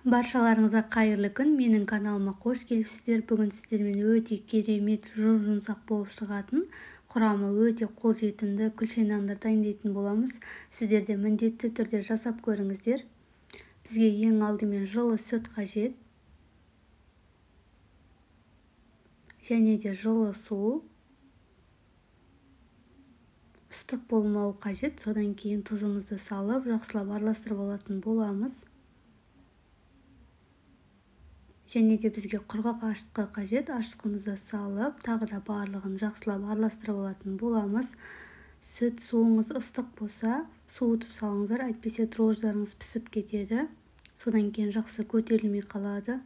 Баршаларыңызға қайырлы күн. Менің каналыма қош келіпсіздер. Бүгін сіздермен өте керемет, жұмсақ болып шығатын, құрамы өте қолжетімді күлше нандар дайындайтын боламыз. Сіздер де міндетті түрде жасап көріңіздер. Бізге ең алдымен жылы сүт қажет. Және де жылы су. Ыстық болмауы қажет. Содан кейін тұзымызды салып, жақсылап араластырып алатын боламыз. Және де бізге құрғақ ашытқы қажет. Ашытқымызды салып, тағы да барлығын жақсылап араластырып алатын боламыз. Сүт суыңыз ыстық болса, суытып салыңыздар, әйтпесе дрожждарыңыз пісіп кетеді. Содан кейін жақсы көтерілмей қалады.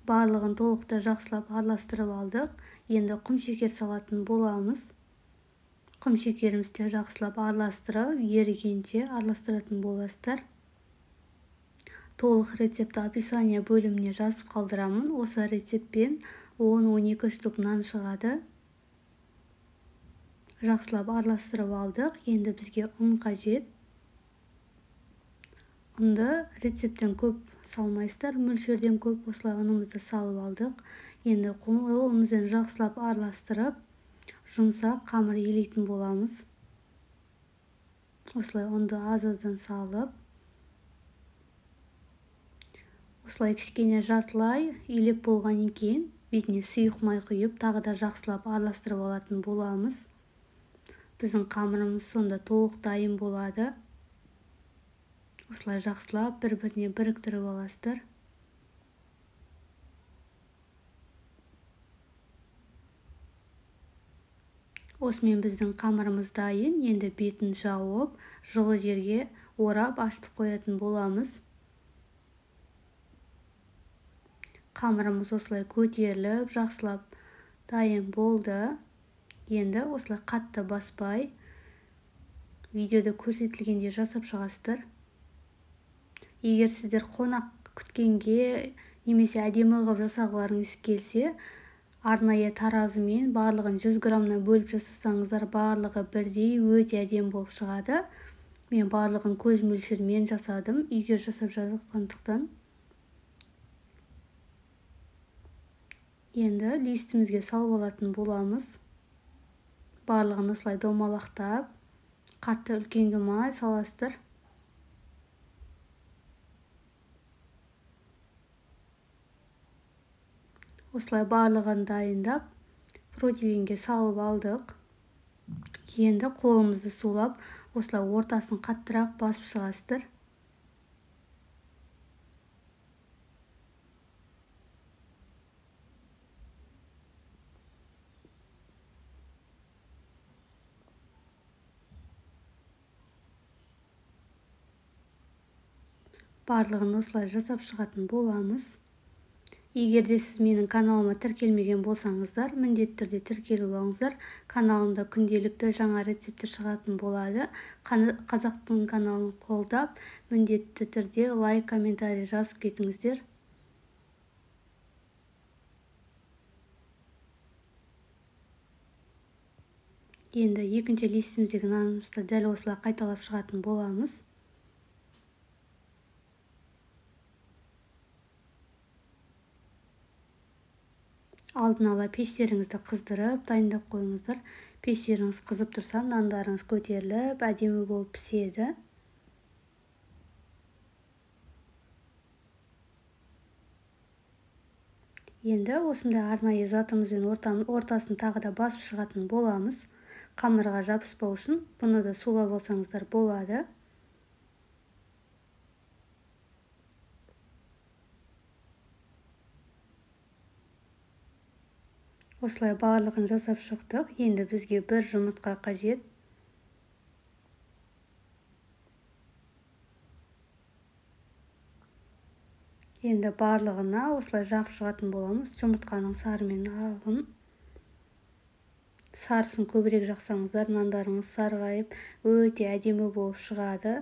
Барлығын толықта жақсылап араластырып алдық. Енді құм шекер салатын боламыз. Құм шекерімізді жақсылап араластырып, ерігенше араластыратын боласыздар. Толық рецепті описание бөліміне жазып қалдырамын. Осы рецептпен 10-12 штук нан шығады. Жақсылап араластырып алдық. Енді бізге ұн қажет. Ұнды рецепттен көп салмайсыздар, мөлшерден көп. Осылай ұнымызды салып алдық. Енді қолымызбен жақсылап араластырып, жұмсақ қамыр елейтін боламыз. Осылай ұнды аз-аздан салып, осылай кішкене жартылай елеп болғаннан кейін бетіне сұйық май құйып, тағы да жақсылап араластырып алатын боламыз. Біздің қамырымыз сонда толық дайын болады. Осылай жақсылап бір-біріне біріктіріп аласыздар. Осымен біздің қамырымыз дайын. Енді бетін жауып, жылы жерге орап ашытып қоятын боламыз. Қамырымыз осылай көтеріліп, жақсылап дайын болды. Енді осылай қатты баспай, видеода көрсетілгенде жасап шығасыздар. Егер сіздер қонақ күткенге немесе әдемі қылып жасағыларыңыз келсе, арнайы таразымен барлығын 100 граммнан бөліп жасасаңыздар, барлығы бірдей өте әдемі болып шығады. Мен барлығын көз мөлшермен жасадым, үйге жасап жатқандықтан. Енді листімізге салып алатын боламыз. Барлығын осылай домалақтап, қатты үлкенге май саласыздар. Осылай барлығын дайындап, противенге салып алдық. Енді қолымызды сулап, осылай ортасын қаттырақ басып шығасыздар. Барлығын осылай жасап шығатын боламыз. Егер де сіз менің каналыма тіркелмеген болсаңыздар, міндетті түрде тіркеліп алыңыздар. Каналымда күнделікті жаңа рецепті шығатын болады. Қазақтың каналын қолдап, міндетті түрде лайк, комментарий жазып кетіңіздер. Енді екінші листіміздегі нанымызды дәл осылай қайталап шығатын боламыз. Алдын ала пештеріңізді қыздырып, дайындап қойыңыздар. Пештеріңіз қызып тұрса, нандарыңыз көтеріліп, әдемі болып піседі. Енді осындай арнайы затымызбен ортасын тағы да басып шығатын боламыз. Қамырға жабыспау үшін бұны да сулап алсаңыздар болады. Осылай барлығын жасап шықтық. Енді бізге бір жұмыртқа қажет. Енді барлығына осылай жағып шығатын боламыз. Жұмыртқаның сары мен ағын. Сарысын көбірек жақсаңыздар, нандарыңыз сарғайып, өте әдемі болып шығады.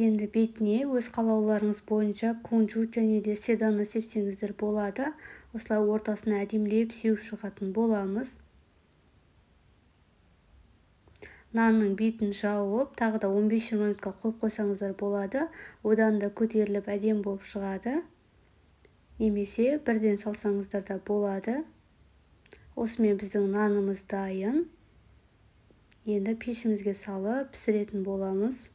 Енді бетіне өз қалауларыңыз бойынша кунжут және де седаны сепсеңіздер болады. Осылай ортасына әдемілеп сеуіп шығатын боламыз. Нанның бетін жауып, тағы да 15-20 минутқа қойып қойсаңыздар болады. Одан да көтеріліп әдем болып шығады. Немесе бірден салсаңыздар да болады. Осымен біздің нанымыз дайын. Енді пешімізге салып пісіретін боламыз.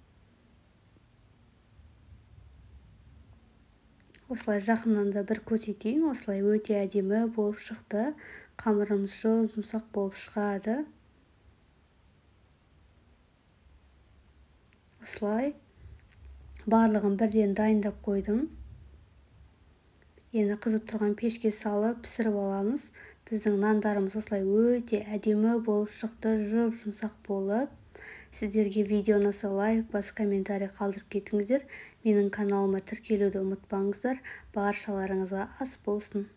Осылай жақыннан да бір көрсетейін. Осылай өте әдемі болып шықты. Қамырымыз жұмсақ болып шығады. Осылай барлығын бірден дайындап қойдым. Енді қызып тұрған пешке салып пісіріп аламыз. Біздің нандарымыз осылай өте әдемі болып шықты, жұмсақ болып. Сіздерге видео ұнаса лайк басып комментарий қалдырып кетіңіздер. Менің каналыма тіркелуді ұмытпаңыздар. Баршаларыңызға ас болсын.